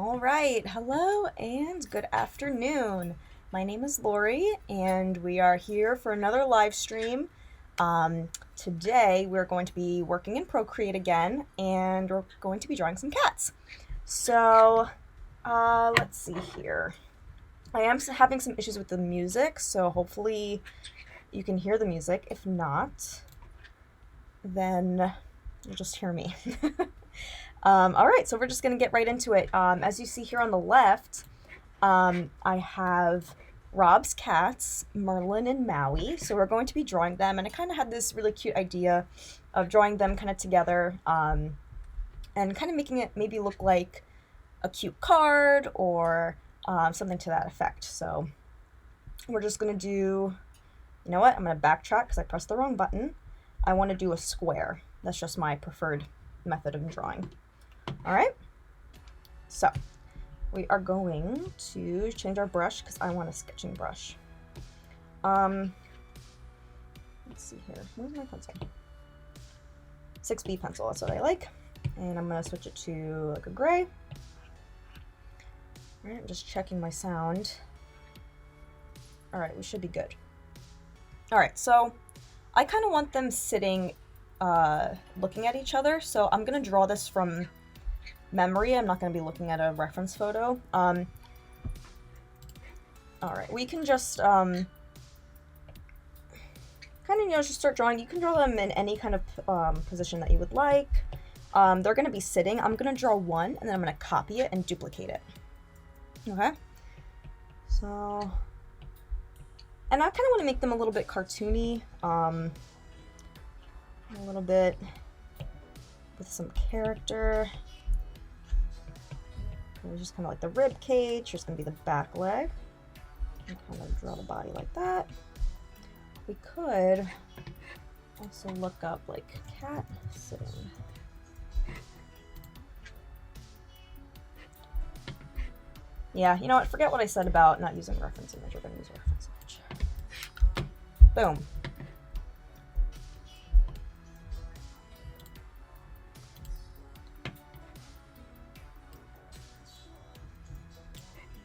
All right, hello and good afternoon. My name is Lory, and we are here for another live stream. Today, we're going to be working in Procreate again, and we're going to be drawing some cats. So, let's see here. I am having some issues with the music, so hopefully you can hear the music. If not, then you'll just hear me. All right, so we're just going to get right into it. As you see here on the left, I have Rob's cats, Merlin and Maui. So we're going to be drawing them, and I kind of had this really cute idea of drawing them kind of together and kind of making it maybe look like a cute card or something to that effect. So we're just going to do, you know what, I'm going to backtrack because I pressed the wrong button. I want to do a square. That's just my preferred method of drawing. All right, so we are going to change our brush because I want a sketching brush. Let's see here. Where's my pencil? 6B pencil, that's what I like. And I'm going to switch it to like a gray. All right, I'm just checking my sound. All right, we should be good. All right, so I kind of want them sitting, looking at each other. So I'm going to draw this from memory. I'm not going to be looking at a reference photo. All right, we can just kind of, just start drawing. You can draw them in any kind of position that you would like. They're going to be sitting. I'm going to draw one, and then I'm going to copy it and duplicate it. Okay? So, and I kind of want to make them a little bit cartoony, a little bit with some character. Just kind of like the rib cage. Here's going to be the back leg. And kind of draw the body like that. We could also look up like cat sitting. Yeah, you know what? Forget what I said about not using reference image. We're going to use a reference image. Boom.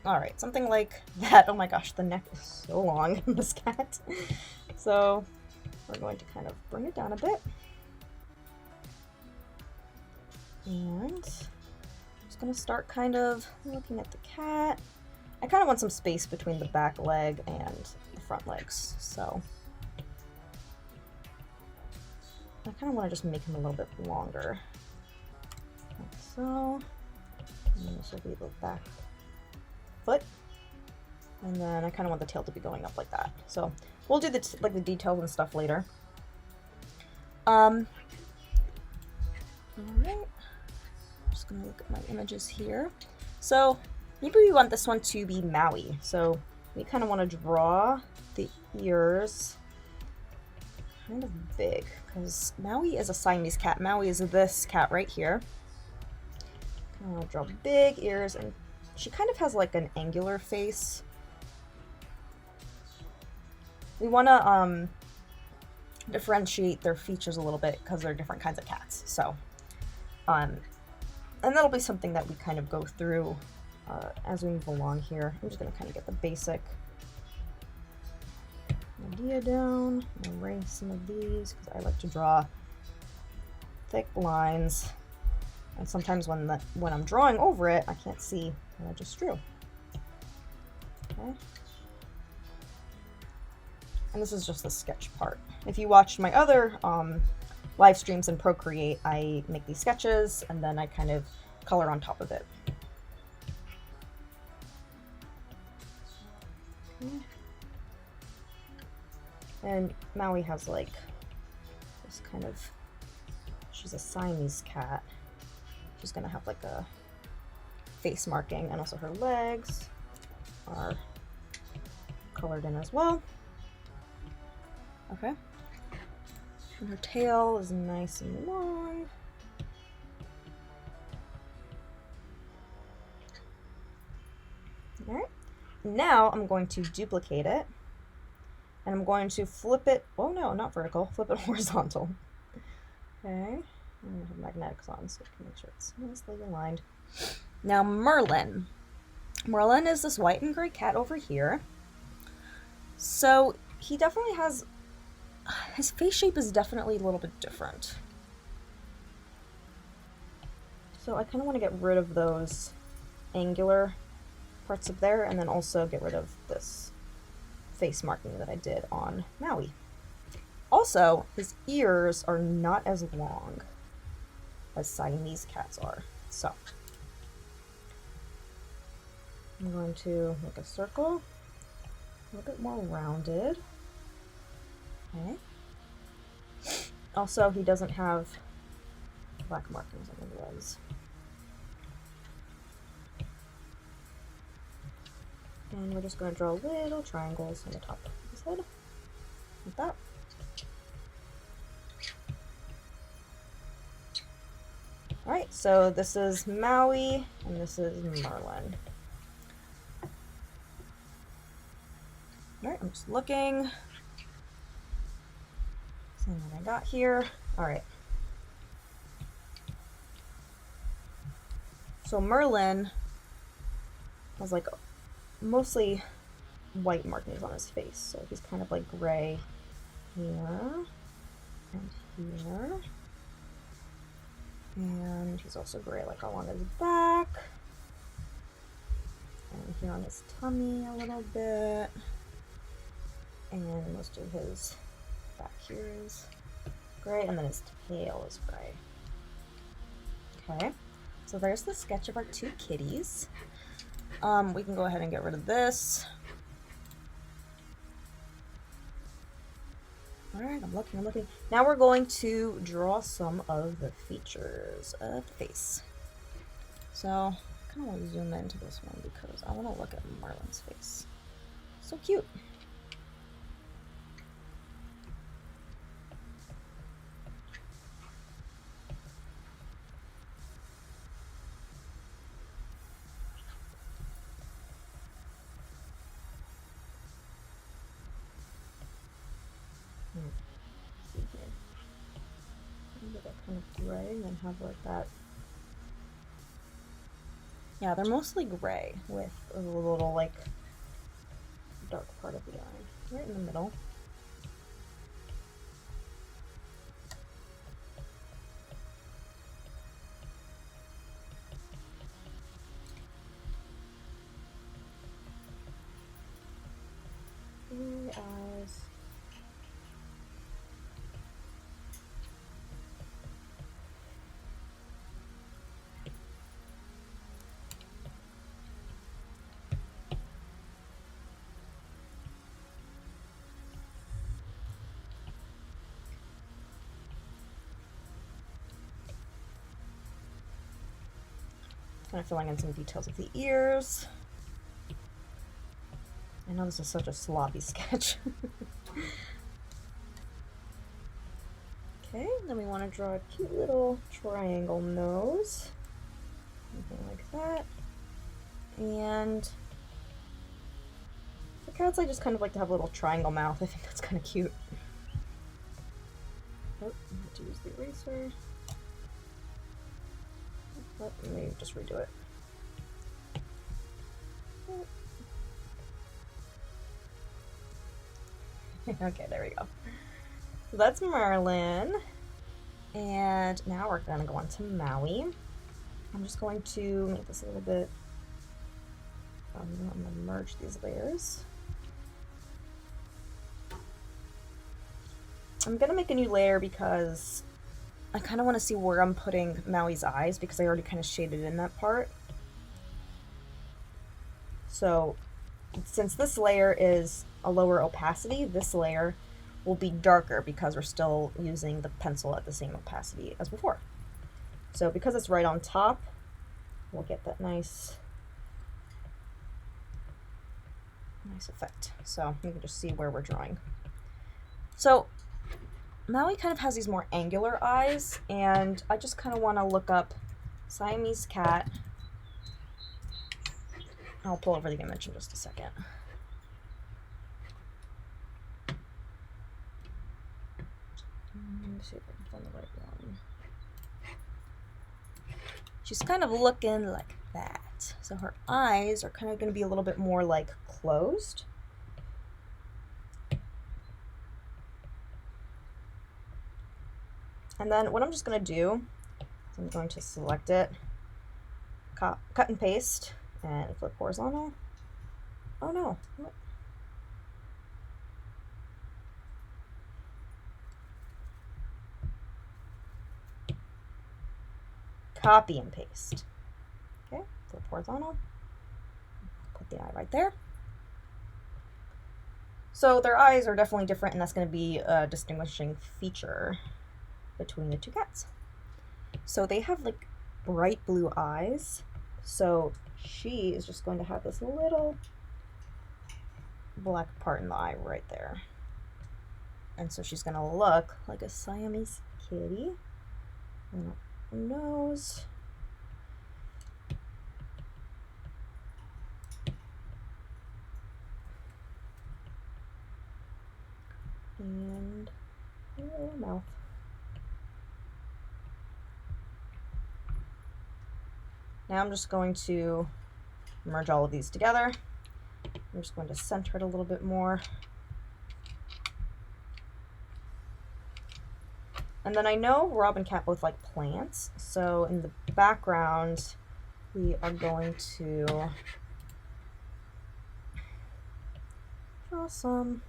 All right, something like that. Oh my gosh, the neck is so long in this cat. So we're going to kind of bring it down a bit. And I'm just going to start kind of looking at the cat. I kind of want some space between the back leg and the front legs. So I kind of want to just make him a little bit longer. Like so. And this will be the back foot, and then I kind of want the tail to be going up like that. So we'll do the details and stuff later. All right, I'm just gonna look at my images here. So maybe we want this one to be Maui. So we kind of want to draw the ears kind of big because Maui is a Siamese cat. Maui is this cat right here. I want to draw big ears, and she kind of has like an angular face. We want to differentiate their features a little bit because they're different kinds of cats. So, and that'll be something that we kind of go through as we move along here. I'm just going to kind of get the basic idea down. Erase some of these because I like to draw thick lines. And sometimes when I'm drawing over it, I can't see what I just drew. Okay. And this is just the sketch part. If you watched my other live streams in Procreate, I make these sketches and then I kind of color on top of it. Okay. And Maui has like this kind of, she's a Siamese cat. She's gonna have like a face marking, and also her legs are colored in as well. Okay. And her tail is nice and long. All right. Now I'm going to duplicate it, and I'm going to flip it. Oh no, not vertical. Flip it horizontal. Okay. I'm going to have magnetics on so I can make sure it's nicely aligned. Now Merlin. Merlin is this white and gray cat over here. So he definitely has, his face shape is definitely a little bit different. So I kind of want to get rid of those angular parts up there, and then also get rid of this face marking that I did on Maui. Also, his ears are not as long as Siamese cats are. So I'm going to make a circle, a little bit more rounded. Okay. Also, he doesn't have black markings on the legs. And we're just going to draw little triangles on the top of his head, like that. Alright, so this is Maui, and this is Merlin. Alright, I'm just looking, seeing what I got here. Alright. So Merlin has like mostly white markings on his face, so he's kind of like gray here and here, and he's also gray like along his back and here on his tummy a little bit, and most of his back here is gray, and then his tail is gray. Okay, so there's the sketch of our two kitties. We can go ahead and get rid of this. Alright, I'm looking. Now we're going to draw some of the features of the face. So, I kind of want to zoom into this one because I want to look at Merlin's face. So cute. See here. Maybe that kind of gray and then have like that. Yeah, they're mostly gray with a little like dark part of the eye right in the middle. Eyes. Kind of filling in some details of the ears. I know this is such a sloppy sketch. Okay, then we want to draw a cute little triangle nose. Something like that. And for cats, I just kind of like to have a little triangle mouth. I think that's kind of cute. Oh, I have to use the eraser. Let me just redo it. Okay, there we go. So that's Merlin. And now we're gonna go on to Maui. I'm just going to make this a little bit, I'm gonna merge these layers. I'm gonna make a new layer because I kind of want to see where I'm putting Maui's eyes because I already kind of shaded in that part. So since this layer is a lower opacity, this layer will be darker because we're still using the pencil at the same opacity as before. So because it's right on top, we'll get that nice effect. So you can just see where we're drawing. So Maui kind of has these more angular eyes, and I just kind of want to look up Siamese cat. I'll pull over the image in just a second. Let me see if I can find the right one. She's kind of looking like that. So her eyes are kind of going to be a little bit more like closed. And then what I'm just going to do is I'm going to select it, cut and paste, and flip horizontal. Oh no. What? Copy and paste. Okay, flip horizontal. Put the eye right there. So their eyes are definitely different, and that's going to be a distinguishing feature between the two cats. So they have like bright blue eyes. So she is just going to have this little black part in the eye right there. And so she's going to look like a Siamese kitty. And her nose. And a little mouth. Now I'm just going to merge all of these together. I'm just going to center it a little bit more. And then I know Rob and Cat both like plants, so in the background we are going to draw some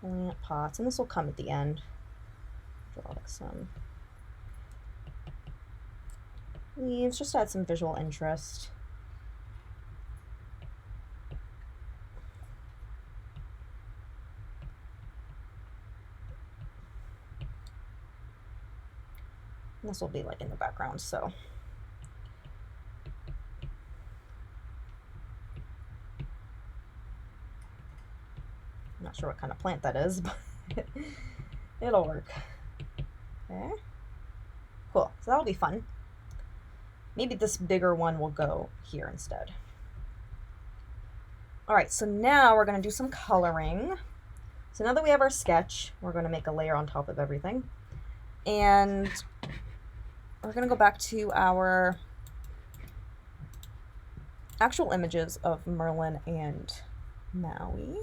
plant pots, and this will come at the end. Draw like some leaves, just to add some visual interest. And this will be like in the background, so. I'm not sure what kind of plant that is, but it'll work. Okay. Cool, so that'll be fun. Maybe this bigger one will go here instead. All right, so now we're gonna do some coloring. So now that we have our sketch, we're gonna make a layer on top of everything. And we're gonna go back to our actual images of Merlin and Maui.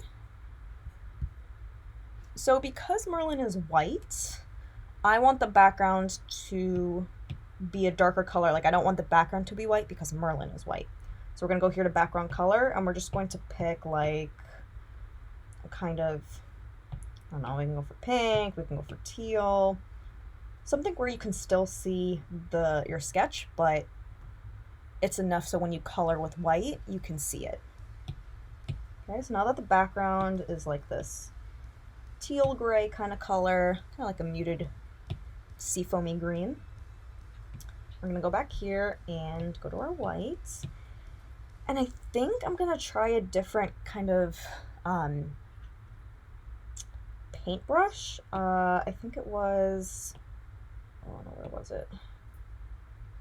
So because Merlin is white, I want the background to be a darker color. Like I don't want the background to be white because Merlin is white. So we're gonna go here to background color, and we're just going to pick like a kind of, I don't know, we can go for pink, we can go for teal, something where you can still see your sketch, but it's enough so when you color with white, you can see it. Okay, so now that the background is like this teal gray kind of color, kind of like a muted seafoamy green, we're gonna go back here and go to our whites. And I think I'm gonna try a different kind of paintbrush. I think it was, oh no, where was it?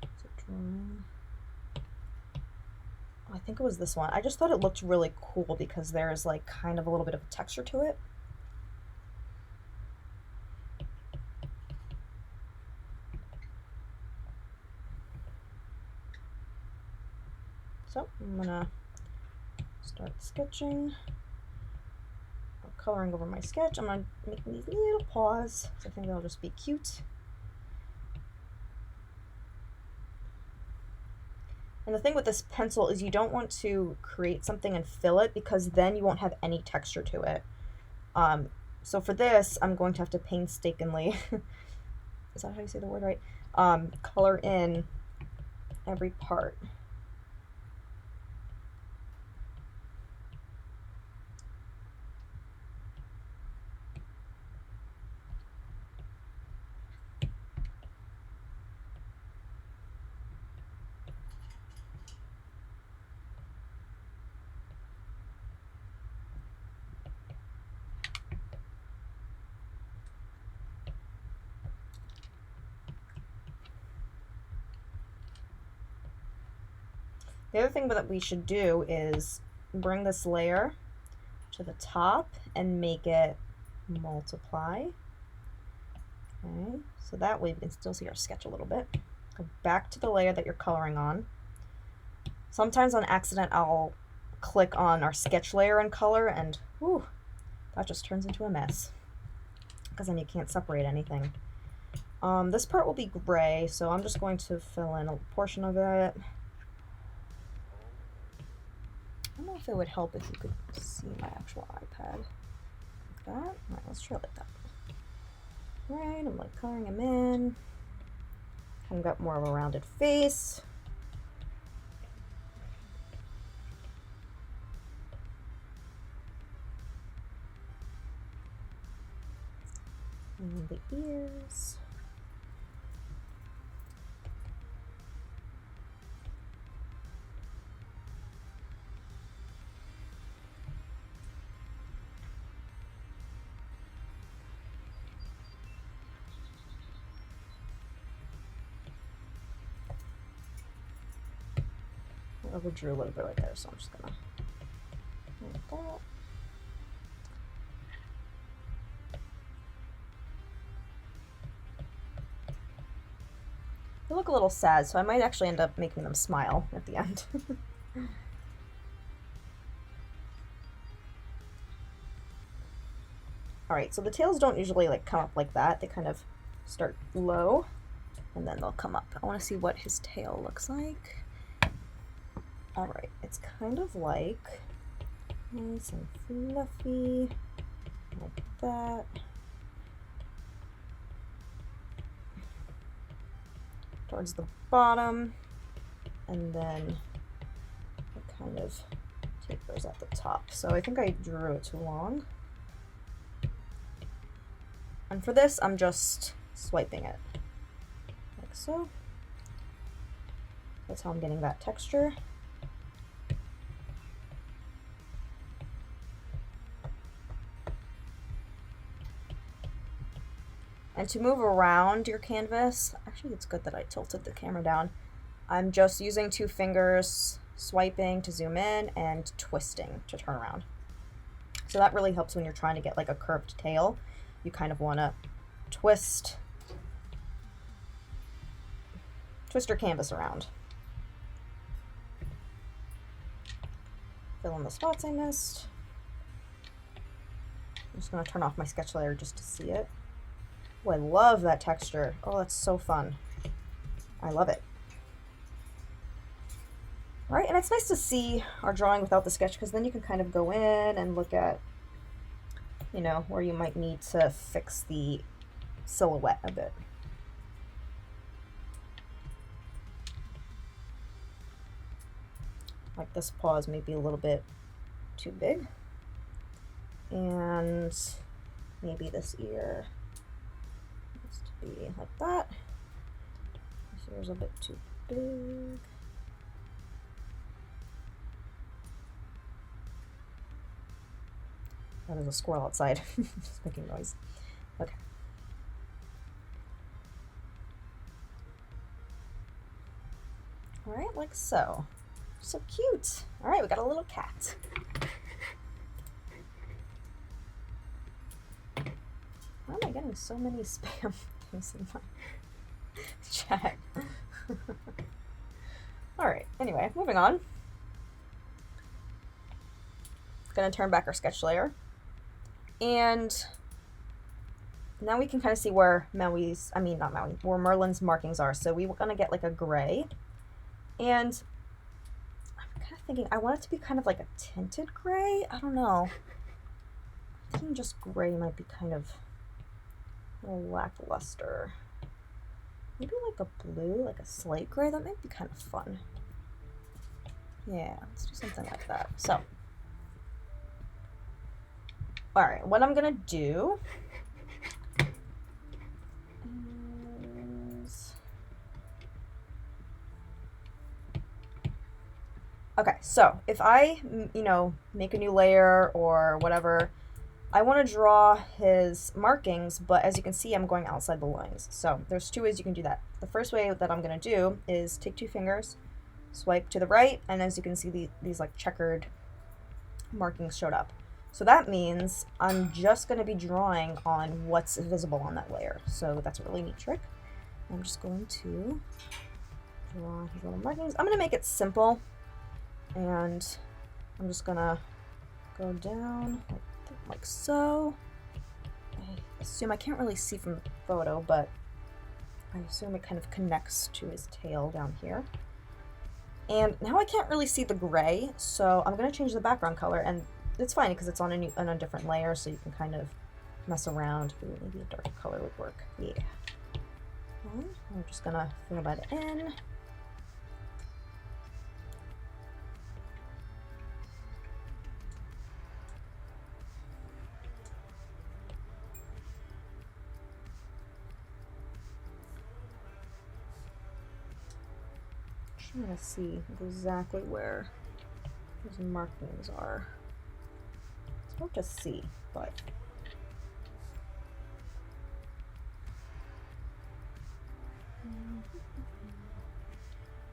Was it drawing? I think it was this one. I just thought it looked really cool because there's like kind of a little bit of a texture to it. So I'm gonna start sketching, coloring over my sketch. I'm gonna make these little paws, so I think they'll just be cute. And the thing with this pencil is you don't want to create something and fill it because then you won't have any texture to it. So for this, I'm going to have to painstakingly, is that how you say the word right? Color in every part. The other thing that we should do is bring this layer to the top and make it multiply. Okay, so that way we can still see our sketch a little bit. Go back to the layer that you're coloring on. Sometimes on accident I'll click on our sketch layer and color, and whew, that just turns into a mess because then you can't separate anything. This part will be gray, so I'm just going to fill in a portion of it. I don't know if it would help if you could see my actual iPad. Like that. Alright, let's try like that. Right, I'm like coloring him in. I've got more of a rounded face. And the ears. I overdrew a little bit right there, so I'm just gonna like that. They look a little sad, so I might actually end up making them smile at the end. Alright, so the tails don't usually like come up like that. They kind of start low and then they'll come up. I want to see what his tail looks like. Alright, it's kind of like nice and fluffy, like that. Towards the bottom, and then it kind of tapers at the top. So I think I drew it too long. And for this, I'm just swiping it, like so. That's how I'm getting that texture. And to move around your canvas, actually it's good that I tilted the camera down. I'm just using 2 fingers, swiping to zoom in and twisting to turn around. So that really helps when you're trying to get like a curved tail. You kind of want to twist your canvas around. Fill in the spots I missed. I'm just going to turn off my sketch layer just to see it. Oh, I love that texture. Oh, that's so fun. I love it. All right, and it's nice to see our drawing without the sketch, because then you can kind of go in and look at, you know, where you might need to fix the silhouette a bit. Like this paw is maybe a little bit too big. And maybe this ear needs to be like that. This ear's a bit too big. Oh, there's a squirrel outside. Just making noise. Okay. All right, like so. So cute. All right, we got a little cat. Why am I getting so many spam things in my chat? All right, anyway, moving on. Gonna turn back our sketch layer. And now we can kind of see where where Merlin's markings are. So we're gonna get like a gray. And I'm kind of thinking, I want it to be kind of like a tinted gray. I don't know. I think just gray might be kind of a little lackluster. Maybe like a blue, like a slate gray. That might be kind of fun. Yeah, let's do something like that. So, all right, what I'm gonna do is, okay, so if I, make a new layer or whatever, I want to draw his markings, but as you can see, I'm going outside the lines. So there's 2 ways you can do that. The first way that I'm going to do is take 2 fingers, swipe to the right, and as you can see, these like checkered markings showed up. So that means I'm just going to be drawing on what's visible on that layer. So that's a really neat trick. I'm just going to draw his little markings. I'm going to make it simple, and I'm just going to go down like so. I assume, I can't really see from the photo, but I assume it kind of connects to his tail down here. And now I can't really see the gray, so I'm going to change the background color, and it's fine because it's on a different layer, so you can kind of mess around. Ooh, maybe a darker color would work. Yeah. I'm just going to fill that in. I'm trying to see exactly where those markings are. It's hard to see, but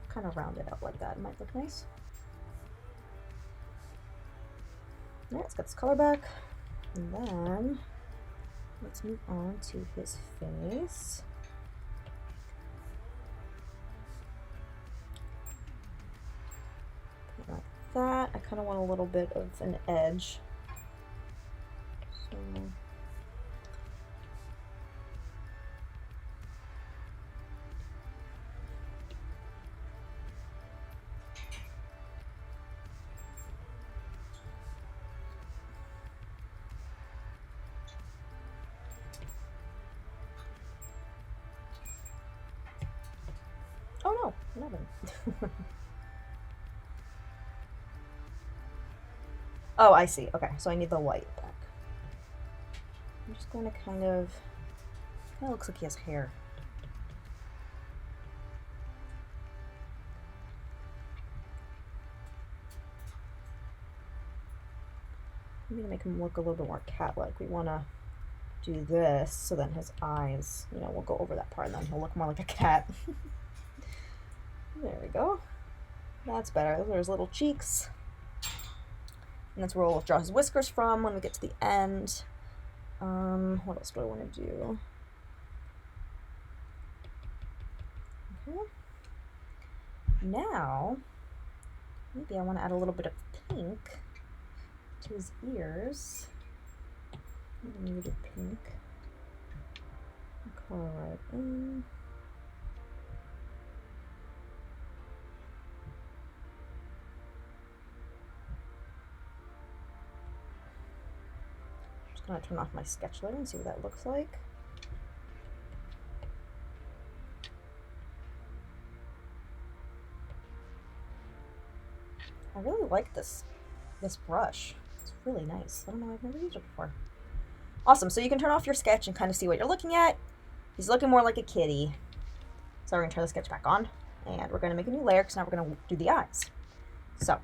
kind of round it out like that. It might look nice. Yeah, let's get this color back. And then let's move on to his face. Like that. I kind of want a little bit of an edge. So oh no, nothing. Oh, I see. Okay, so I need the white back. I'm just going to kind of looks like he has hair. I'm going to make him look a little bit more cat-like. We want to do this so then his eyes, you know, we'll go over that part and then he'll look more like a cat. There we go. That's better. Those are his little cheeks. And that's where we'll draw his whiskers from when we get to the end. What else do I want to do? Okay. Now, maybe I want to add a little bit of pink to his ears. Muted pink. Color right in. I'm just going to turn off my sketch layer and see what that looks like. I really like this brush. It's really nice. I don't know, I've never used it before. Awesome, so you can turn off your sketch and kind of see what you're looking at. He's looking more like a kitty. So we're going to turn the sketch back on, and we're going to make a new layer because now we're going to do the eyes. So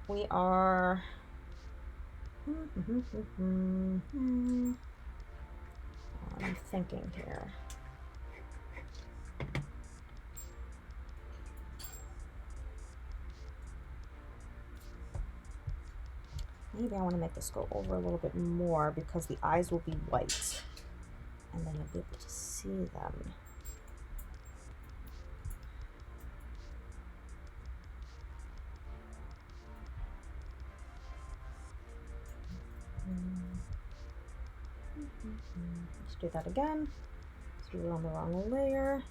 we are... I'm thinking here. Maybe I want to make this go over a little bit more because the eyes will be white, and then you'll be able to see them. Let's do that again. So we're on the wrong layer.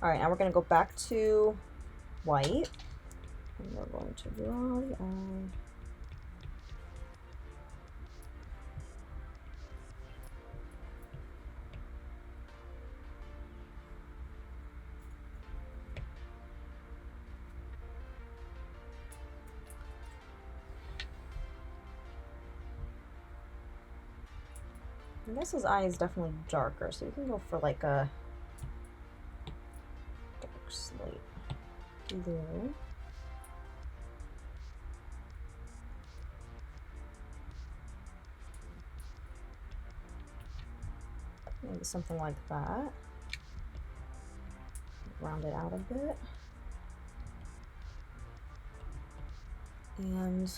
All right, now we're going to go back to white, and we're going to draw the eye. I guess his eye is definitely darker, so you can go for like a dark slate blue. Maybe something like that. Round it out a bit. And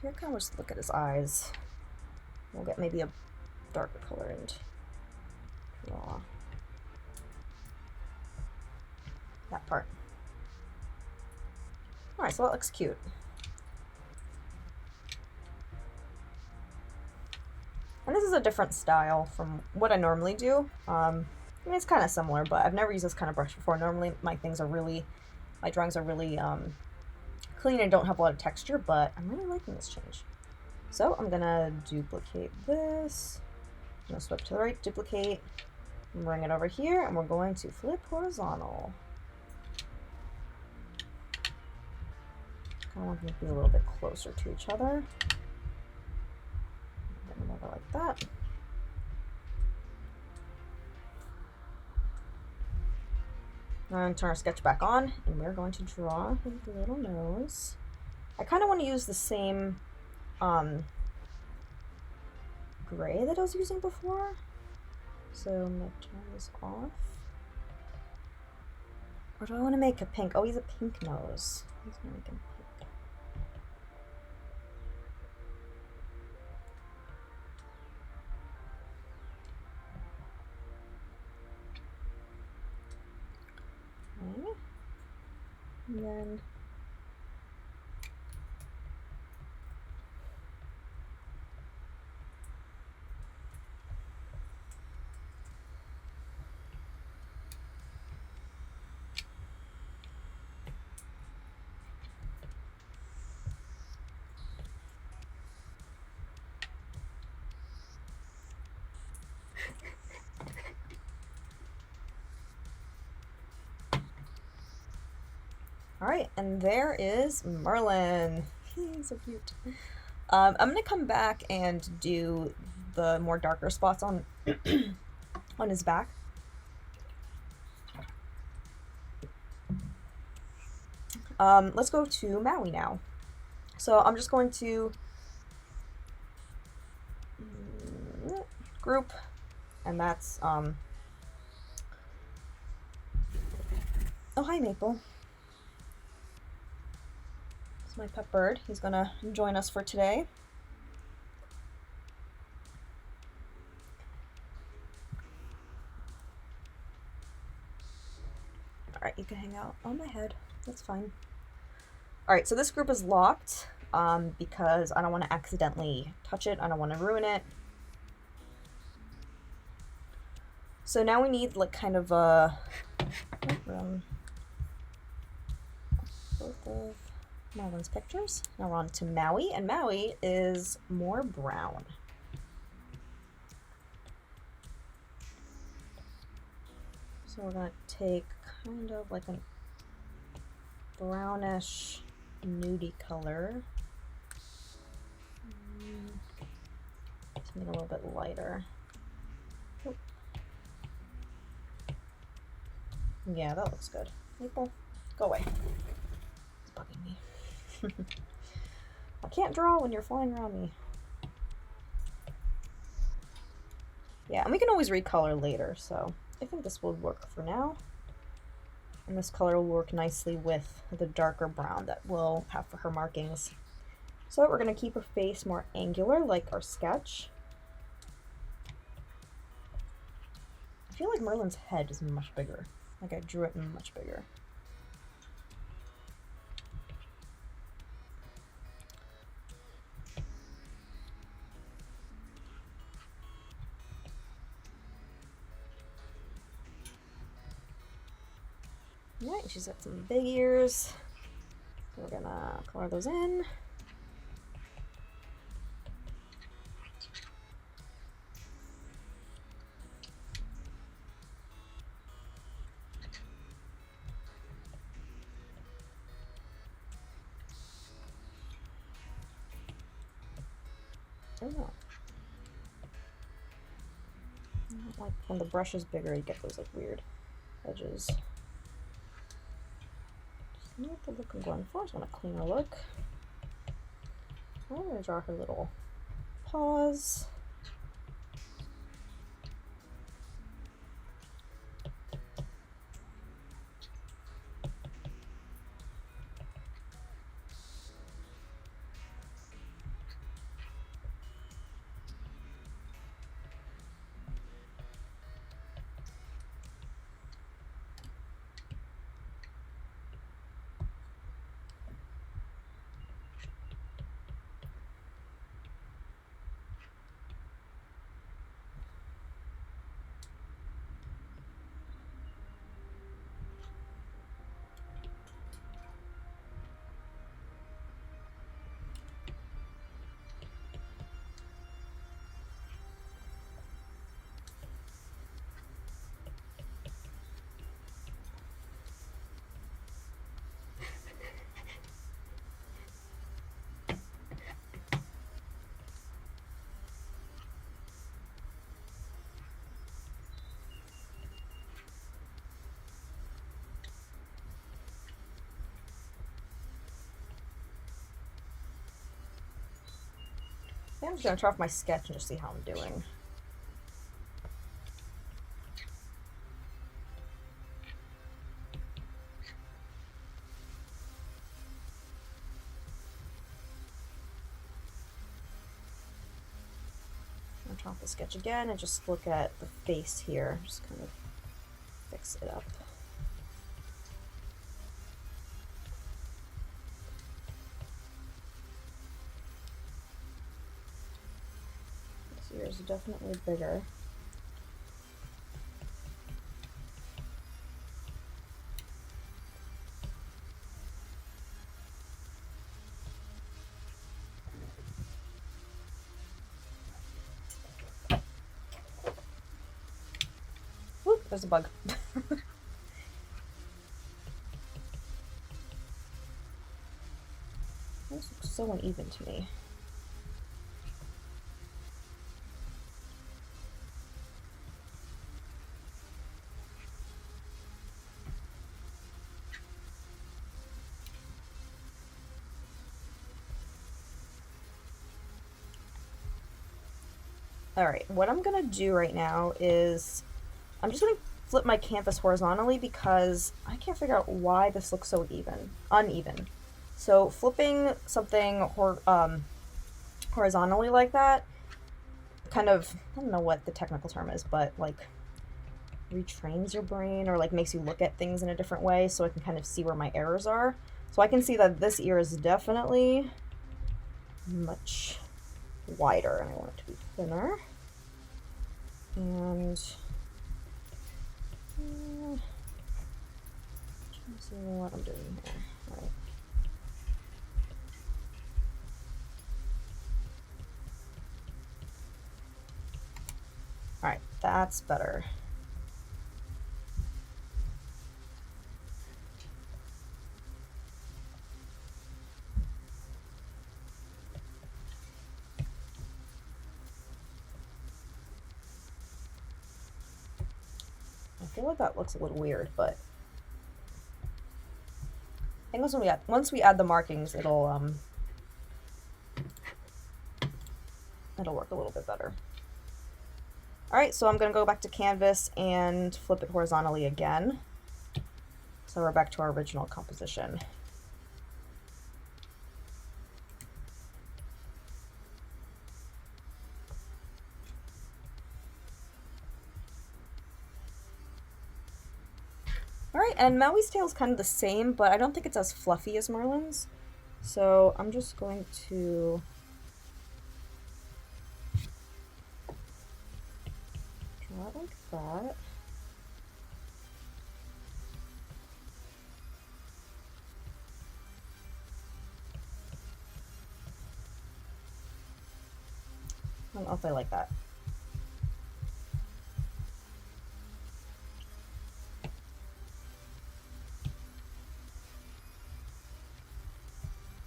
Here, kind of just look at his eyes. We'll get maybe a darker color and draw that part. Alright, so that looks cute. And this is a different style from what I normally do. I mean, it's kind of similar, but I've never used this kind of brush before. Normally my drawings are really clean and don't have a lot of texture, but I'm really liking this change. So I'm gonna duplicate this. I'm gonna swipe to the right, duplicate, and bring it over here, and we're going to flip horizontal. I want them to be a little bit closer to each other. Another like that. Now I'm going to turn our sketch back on, and we're going to draw his little nose. I kind of want to use the same gray that I was using before. So I'm going to turn this off. Or do I want to make a pink? Oh, he's a pink nose. Let's make him pink. Okay. And then alright, and there is Merlin. He's so cute. I'm going to come back and do the more darker spots on on his back. Let's go to Maui now. So I'm just going to group, and that's oh, hi Maple. It's my pet bird. He's gonna join us for today. Alright, you can hang out on my head. That's fine. Alright, so this group is locked because I don't want to accidentally touch it. I don't want to ruin it. So now we need like kind of a both of Marlon's pictures. Now we're on to Maui, and Maui is more brown. So we're going to take kind of like a brownish nudie color. Something a little bit lighter. Oh. Yeah, that looks good. Maple, go away. It's bugging me. I can't draw when you're flying around me. Yeah, and we can always recolor later, so I think this will work for now. And this color will work nicely with the darker brown that we'll have for her markings. So we're going to keep her face more angular like our sketch. I feel like Merlin's head is much bigger. Like I drew it much bigger. Alright, she's got some big ears. So we're gonna color those in. Oh no. Like when the brush is bigger, you get those like weird edges. Just not the look I'm going for. I just want a cleaner look. I'm gonna draw her little paws. think I'm just gonna try off my sketch and just see how I'm doing. I'm gonna turn off the sketch again and just look at the face here. Just kind of fix it up. This ear is definitely bigger. Whoop, there's a bug. This looks so uneven to me. Alright, what I'm gonna do right now is I'm just gonna flip my canvas horizontally because I can't figure out why this looks so uneven. So flipping something horizontally like that kind of, I don't know what the technical term is, but like retrains your brain or like makes you look at things in a different way, so I can kind of see where my errors are. So I can see that this ear is definitely much wider and I want it to be thinner. And trying to see what I'm doing here. All right. All right, that's better. I feel like that looks a little weird, but I think once we add the markings, it'll work a little bit better. All right, so I'm gonna go back to canvas and flip it horizontally again. So we're back to our original composition. Alright, and Maui's tail is kind of the same, but I don't think it's as fluffy as Merlin's. So I'm just going to draw it like that. I don't know if I like that.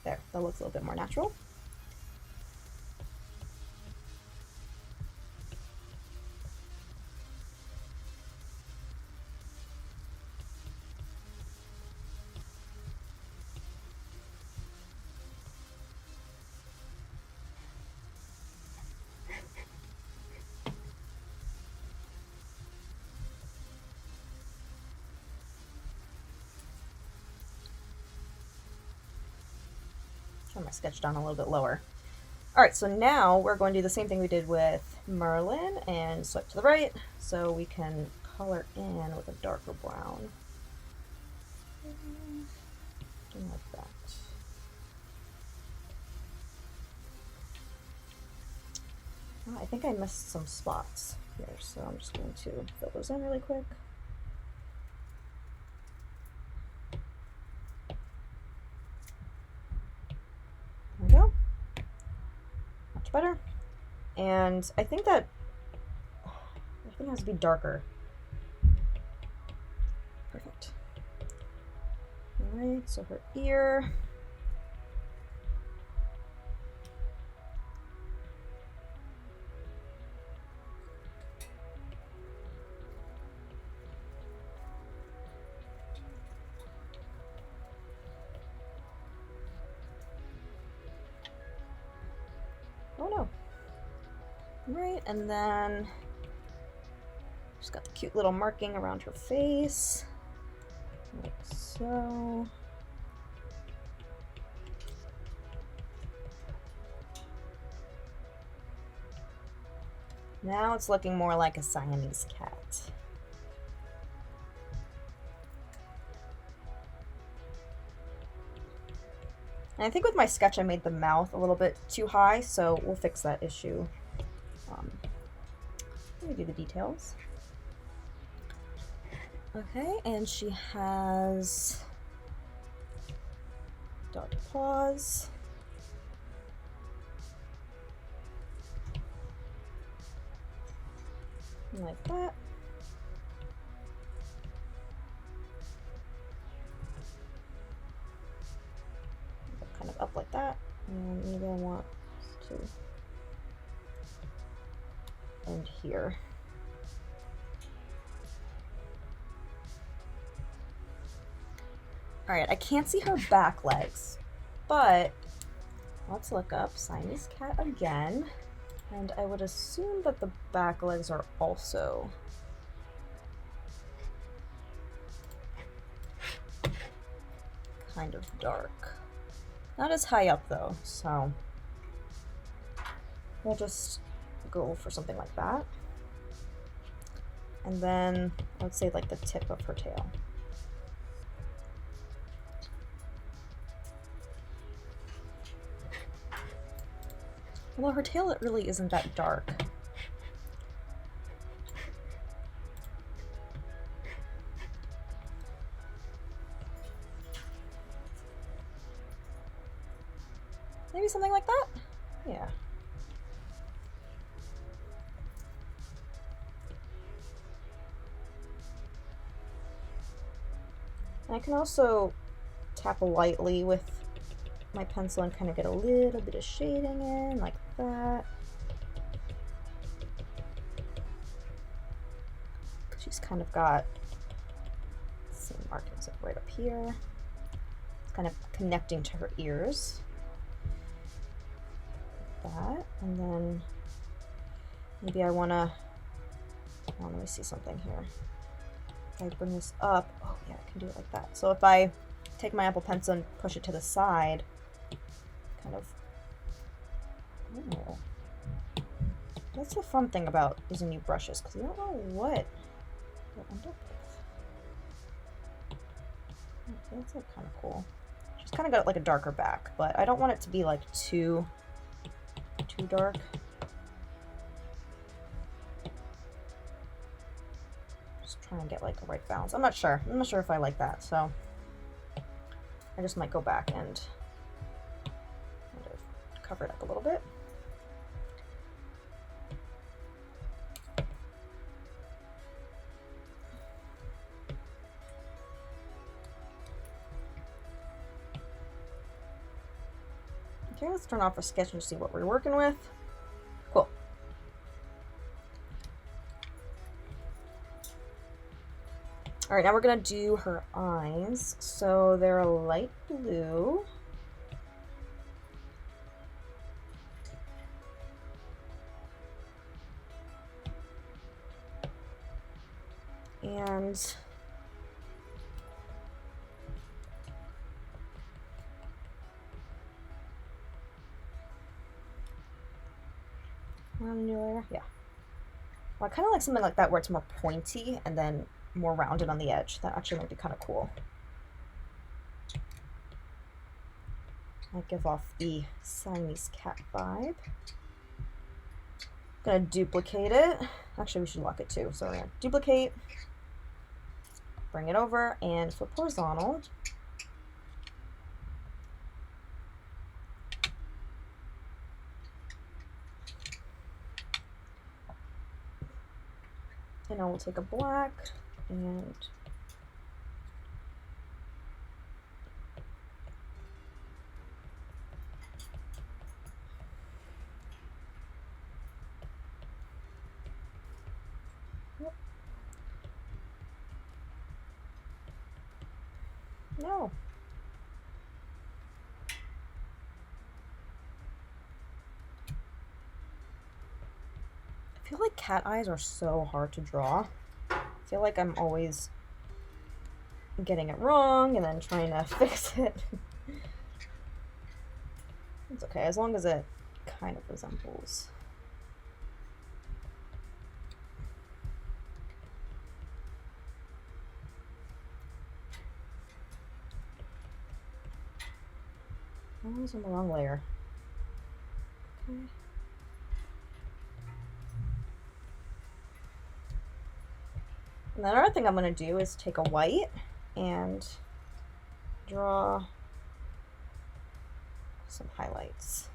There, that looks a little bit more natural. Turn my sketch down a little bit lower. All right, so now we're going to do the same thing we did with Merlin and swipe to the right so we can color in with a darker brown. Something like that. Oh, I think I missed some spots here, so I'm just going to fill those in really quick. There we go. Much better. And I think it has to be darker. Perfect. All right, so her ear. Oh no. Right, and then she's got the cute little marking around her face, like so. Now it's looking more like a Siamese cat. And I think with my sketch I made the mouth a little bit too high, so we'll fix that issue. Let me do the details. Okay, and she has dog paws. Like that. Kind of up like that. And maybe I want to end here. Alright, I can't see her back legs, but let's look up Siamese cat again. And I would assume that the back legs are also kind of dark. Not as high up though, so we'll just go for something like that. And then I would say like the tip of her tail. Although her tail, it really isn't that dark. Maybe something like that? Yeah. And I can also tap lightly with my pencil and kind of get a little bit of shading in, like that. She's kind of got the same markings like right up here. It's kind of connecting to her ears. Like that. And then maybe I want to, oh, let me see something here. If I bring this up, oh yeah, I can do it like that. So if I take my Apple Pencil and push it to the side, kind of, oh. That's the fun thing about using new brushes, because you don't know what you'll end up with. Okay, that's like kind of cool. She's kind of got like a darker back, but I don't want it to be like too dark. Just trying to get like a right balance. I'm not sure. I'm not sure if I like that, so I just might go back and kind of cover it up a little bit. Okay, let's turn off our sketch and see what we're working with. Cool. All right, now we're gonna do her eyes. So they're a light blue. And one new layer, yeah. Well, I kind of like something like that where it's more pointy and then more rounded on the edge. That actually might be kind of cool. Might give off the Siamese cat vibe. Gonna duplicate it. Actually, we should lock it too. So we're gonna duplicate, bring it over, and flip horizontal. And now we'll take a black and yep. No. I feel like cat eyes are so hard to draw. I feel like I'm always getting it wrong and then trying to fix it. It's okay, as long as it kind of resembles. I was on the wrong layer. Okay. And then another thing I'm going to do is take a white and draw some highlights.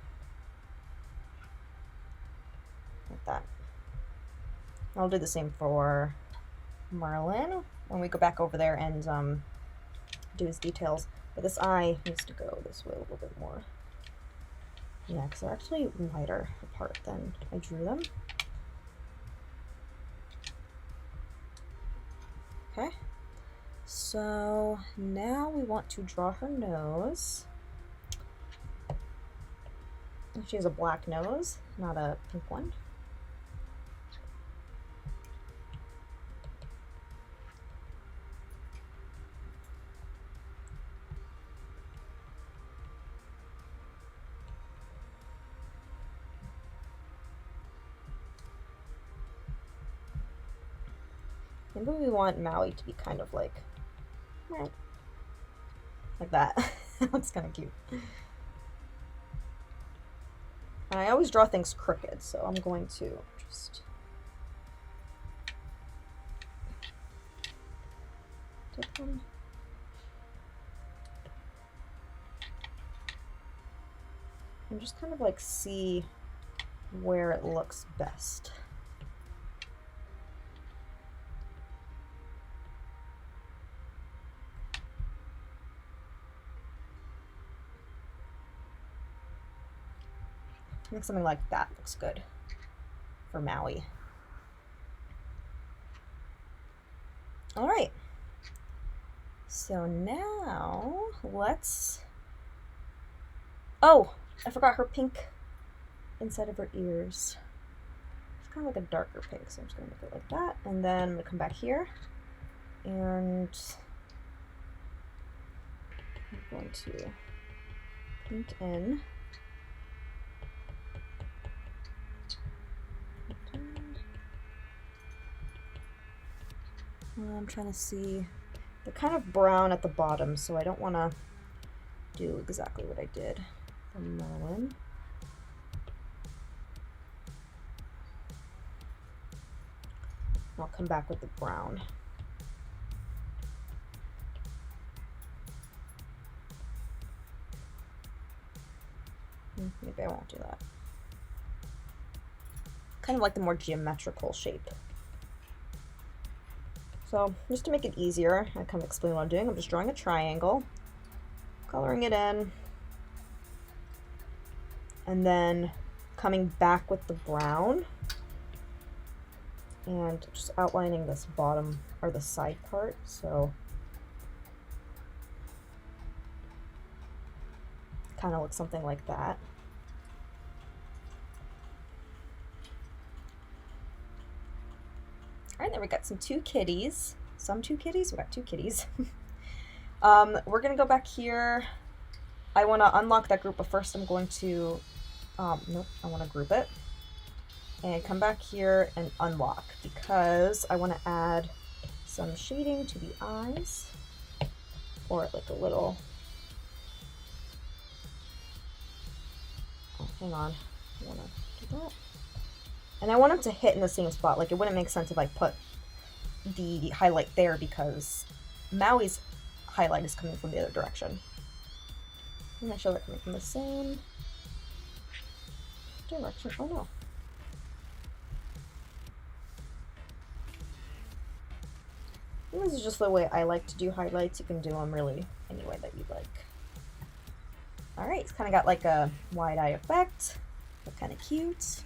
Like that. I'll do the same for Merlin when we go back over there and do his details. But this eye needs to go this way a little bit more. Yeah, because they're actually wider apart than I drew them. Okay, so now we want to draw her nose. She has a black nose, not a pink one. Maybe we want Maui to be kind of like that. That's kind of cute. I always draw things crooked, so I'm going to just take them. And just kind of like see where it looks best. I think something like that looks good for Maui. All right. So now let's... Oh, I forgot her pink inside of her ears. It's kind of like a darker pink, so I'm just going to make it like that. And then I'm going to come back here and I'm going to paint in. I'm trying to see, they're kind of brown at the bottom, so I don't want to do exactly what I did for Merlin. I'll come back with the brown. Maybe I won't do that. Kind of like the more geometrical shape. So just to make it easier, I kind of explain what I'm doing. I'm just drawing a triangle, coloring it in, and then coming back with the brown and just outlining this bottom or the side part. So kind of looks something like that. All right, then we got some two kitties. We got two kitties. We're gonna go back here. I wanna unlock that group, but first I'm going to, nope, I wanna group it. And come back here and unlock, because I wanna add some shading to the eyes, or like a little, oh, hang on, I wanna do that. And I want them to hit in the same spot. Like, it wouldn't make sense if I put the highlight there because Maui's highlight is coming from the other direction. Make sure they're coming from the same direction. Oh no. And this is just the way I like to do highlights. You can do them really any way that you like. Alright, it's kind of got like a wide eye effect. They're kind of cute.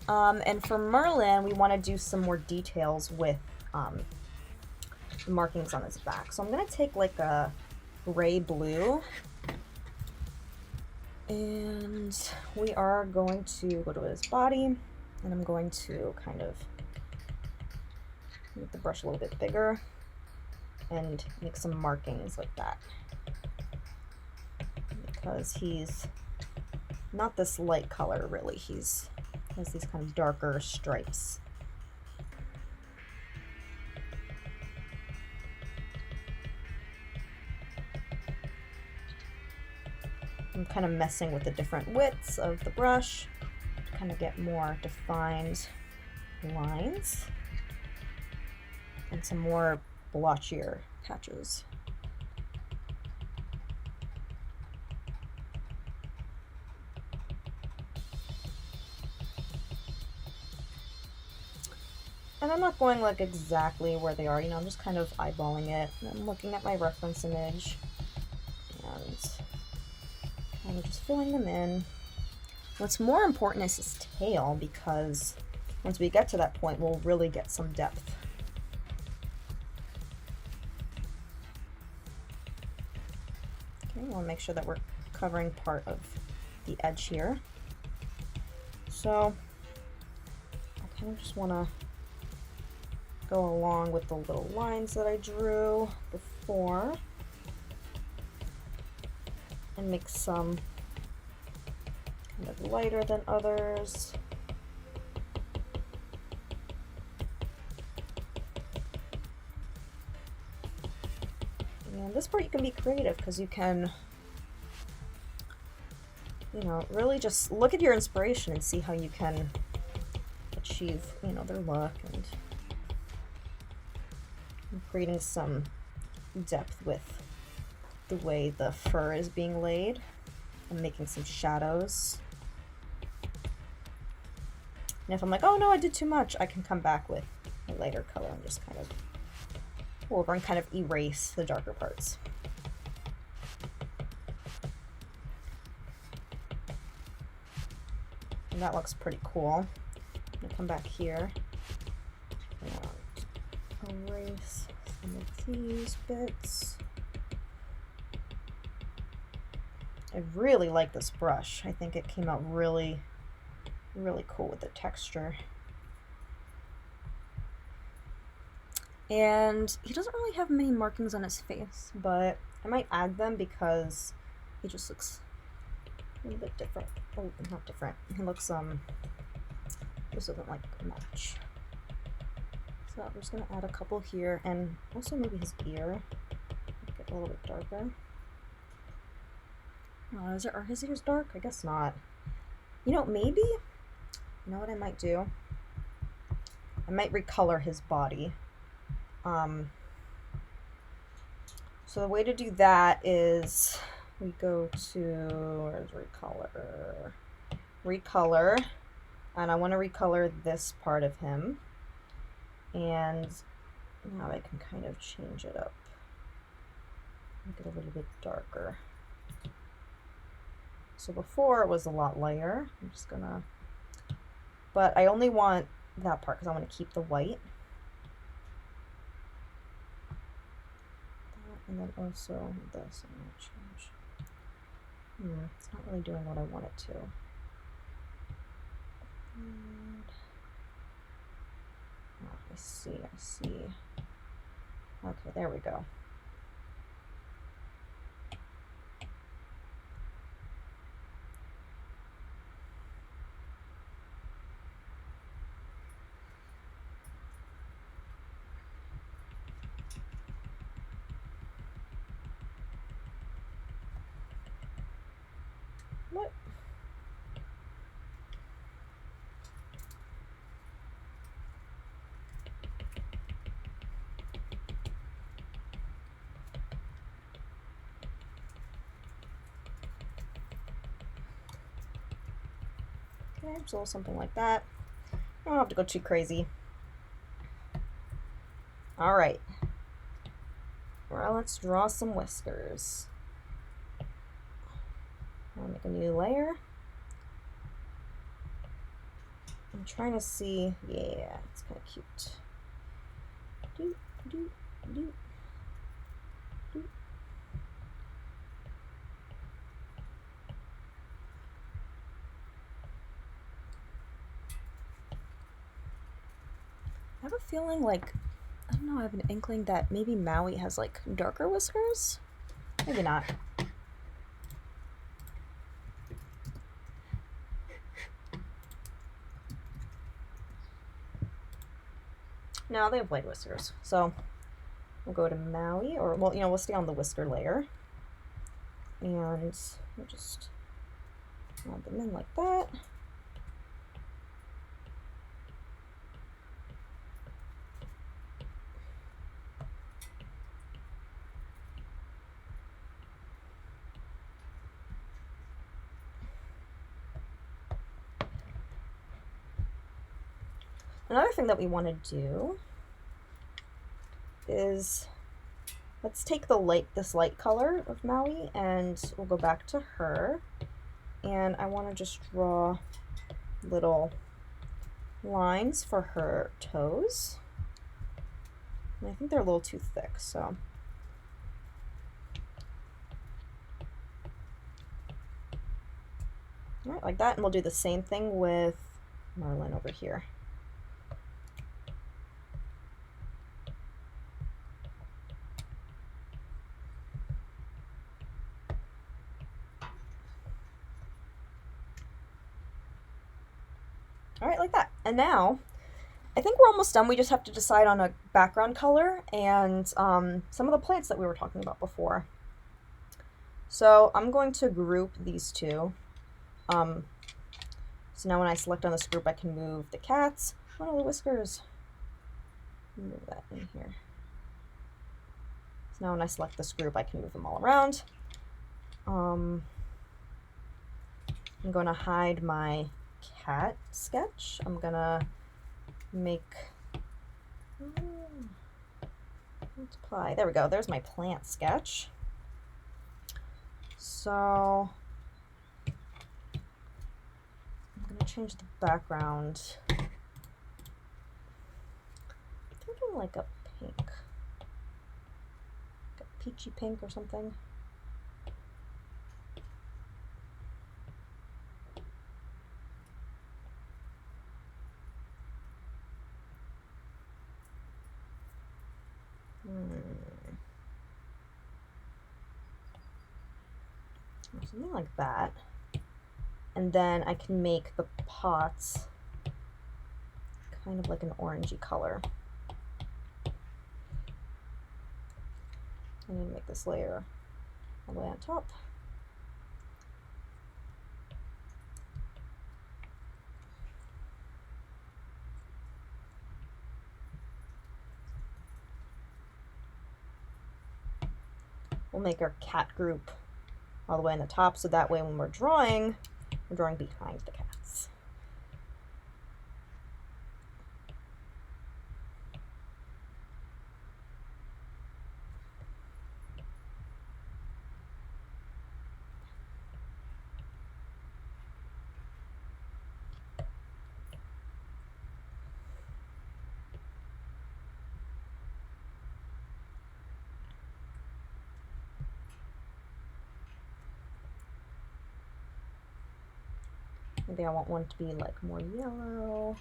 And for Merlin, we want to do some more details with the markings on his back. So I'm going to take like a gray-blue, and we are going to go to his body And I'm going to kind of make the brush a little bit bigger and make some markings like that, because he's not this light color really. He has these kind of darker stripes. I'm kind of messing with the different widths of the brush to kind of get more defined lines and some more blotchier patches. And I'm not going like exactly where they are, you know, I'm just kind of eyeballing it. And I'm looking at my reference image and kind of just filling them in. What's more important is his tail, because once we get to that point, we'll really get some depth. Okay, we want to make sure that we're covering part of the edge here. So I kind of just want to go along with the little lines that I drew before and make some kind of lighter than others. And this part you can be creative, because you can, you know, really just look at your inspiration and see how you can achieve, you know, their look, and creating some depth with the way the fur is being laid and making some shadows. And if I'm like, oh no, I did too much, I can come back with a lighter color and just kind of go over and kind of erase the darker parts. And that looks pretty cool. I'm gonna come back here and erase some of these bits. I really like this brush. I think it came out really, really cool with the texture. And he doesn't really have many markings on his face, but I might add them because he just looks a little bit different. Oh, not different. He looks, this doesn't like match. So I'm just gonna add a couple here, and also maybe his ear. Make it a little bit darker. Oh, are his ears dark? I guess not. You know, maybe, you know what I might do? I might recolor his body. So the way to do that is we go to, where's recolor? Recolor, and I want to recolor this part of him. And now I can kind of change it up. Make it a little bit darker. So before it was a lot lighter. I'm just gonna, but I only want that part because I want to keep the white. And then also this, I'm gonna change. It's not really doing what I want it to. Oh, I see. Okay, there we go. What? Okay, so something like that. I don't have to go too crazy. All right. Well, let's draw some whiskers. I'll make a new layer. I'm trying to see, yeah, it's kind of cute. Do, do, do, do. have a feeling like, I don't know, I have an inkling that maybe Maui has like darker whiskers? Maybe not. No, they have white whiskers. So we'll go to Maui, or well, we'll stay on the whisker layer. And we'll just add them in like that. Another thing that we want to do is, let's take this light color of Maui, and we'll go back to her. And I want to just draw little lines for her toes. And I think they're a little too thick, so. All right, like that, and we'll do the same thing with Marlin over here. All right, like that. And now, I think we're almost done. We just have to decide on a background color and some of the plants that we were talking about before. So I'm going to group these two. So now when I select on this group, I can move the cats. One of the whiskers. Move that in here. So now when I select this group, I can move them all around. I'm going to hide my cat sketch. I'm going to make, multiply. There we go. There's my plant sketch. So I'm going to change the background. I'm thinking like a pink. Like a peachy pink or something. Something like that. And then I can make the pots kind of like an orangey color. And then make this layer all the way on top. We'll make our cat group all the way on the top, so that way when we're drawing behind the cats. Maybe I want one to be like more yellow.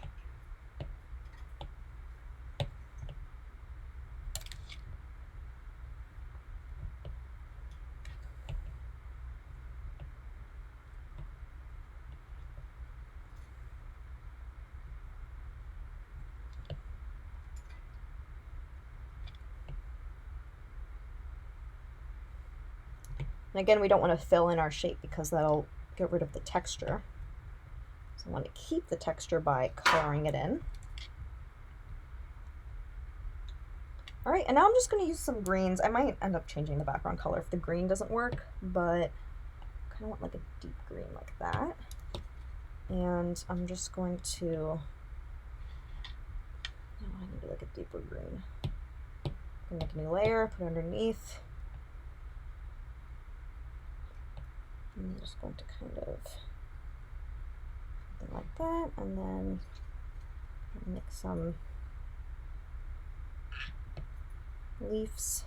And again, we don't want to fill in our shape because that'll get rid of the texture. So I want to keep the texture by coloring it in. All right, and now I'm just going to use some greens. I might end up changing the background color if the green doesn't work, but I kind of want like a deep green like that. And I'm just going to, I can do like a deeper green. I'm gonna make a new layer, put it underneath. I'm just going to kind of something like that, and then make some leaves.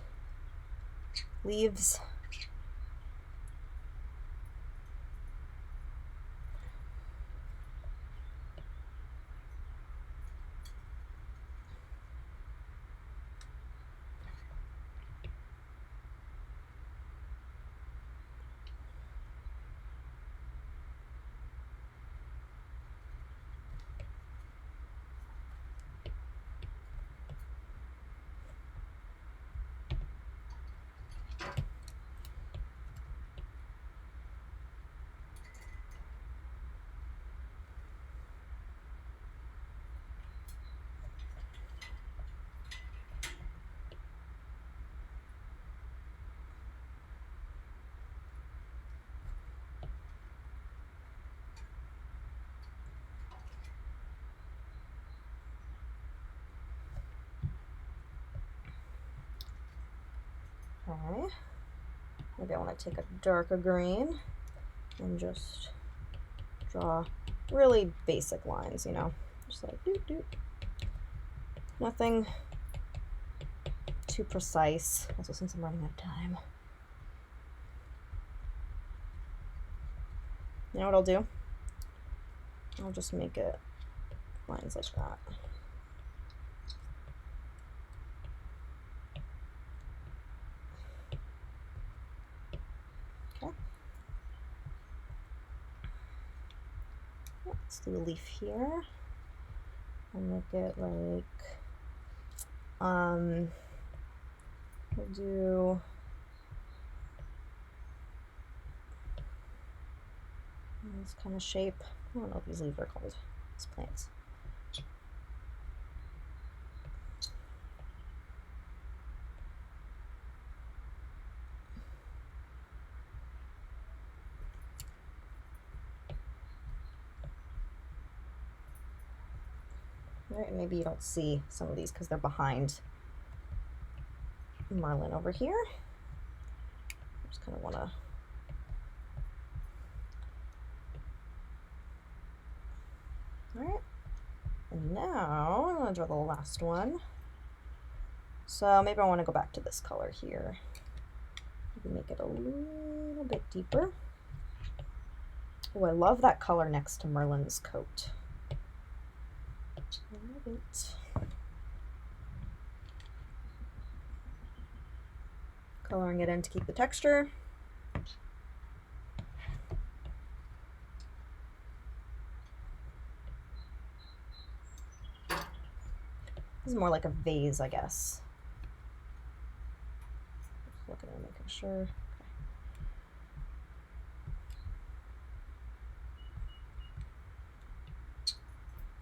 Okay. Maybe I want to take a darker green and just draw really basic lines, you know, just like doot doot. Nothing too precise, also since I'm running out of time. You know what I'll do? I'll just make it lines like that. Okay. Let's do a leaf here. I'll make it like, we'll do this kind of shape. I don't know what these leaves are called. These plants. Right, maybe you don't see some of these because they're behind Marlin over here. I just kind of want to Alright, and now I'm going to draw the last one. So maybe I want to go back to this color here. Maybe make it a little bit deeper. Oh, I love that color next to Merlin's coat. I love it. Coloring it in to keep the texture. This is more like a vase, I guess. Just looking at it, making sure. Okay.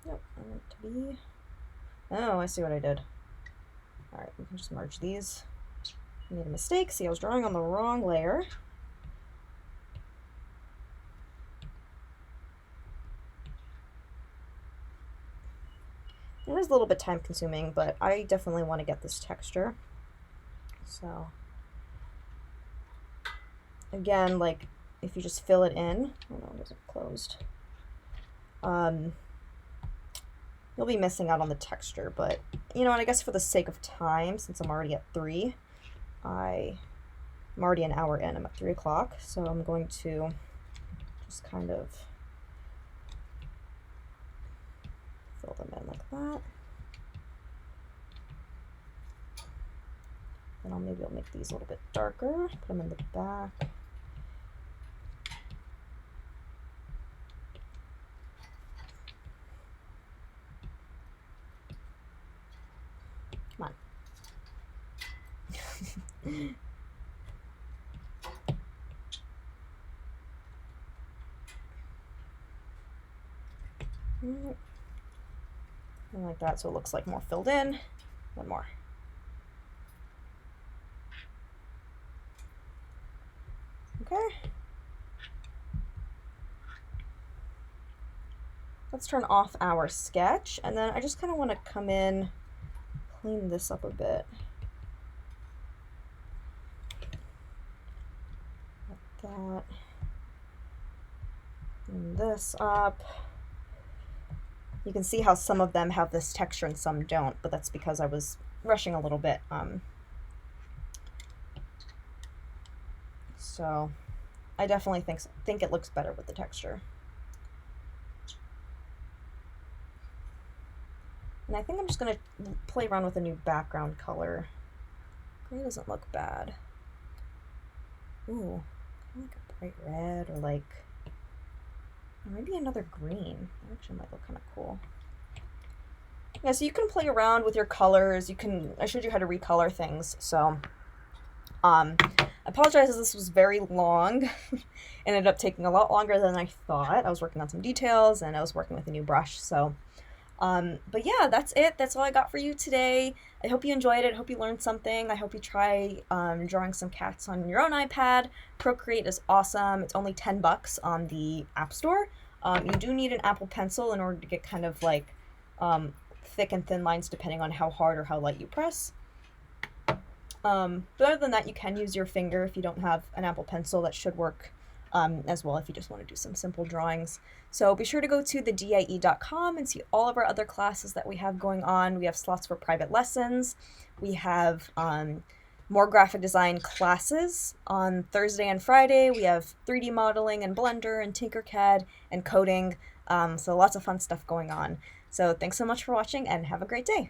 Yep, I want it to be. Oh, I see what I did. Alright, we can just merge these. I made a mistake. See, I was drawing on the wrong layer. It is a little bit time consuming, but I definitely want to get this texture. So, again, like, if you just fill it in, oh no, it isn't closed. You'll be missing out on the texture, but, you know, and I guess for the sake of time, since I'm already at 3, I'm already an hour in, I'm at 3 o'clock, so I'm going to just kind of fill them in like that. Then maybe I'll make these a little bit darker, put them in the back. Come on. And like that, so it looks like more filled in. One more. Okay. Let's turn off our sketch, and then I just kind of want to come in, clean this up a bit. Like that. Clean this up. You can see how some of them have this texture and some don't, but that's because I was rushing a little bit. So I definitely think it looks better with the texture. And I think I'm just going to play around with a new background color. Gray doesn't look bad. Ooh, like a bright red or like maybe another green. That actually might look kind of cool. Yeah, so you can play around with your colors. I showed you how to recolor things. So I apologize if this was very long. It ended up taking a lot longer than I thought. I was working on some details and I was working with a new brush. So but yeah, that's it. That's all I got for you today. I hope you enjoyed it. I hope you learned something. I hope you try drawing some cats on your own iPad. Procreate is awesome. It's only $10 on the App Store. You do need an Apple Pencil in order to get kind of like thick and thin lines depending on how hard or how light you press. But other than that, you can use your finger if you don't have an Apple Pencil. That should work as well if you just want to do some simple drawings. So be sure to go to thedie.com and see all of our other classes that we have going on. We have slots for private lessons. We have more graphic design classes on Thursday and Friday. We have 3D modeling and Blender and Tinkercad and coding. So lots of fun stuff going on. So thanks so much for watching and have a great day.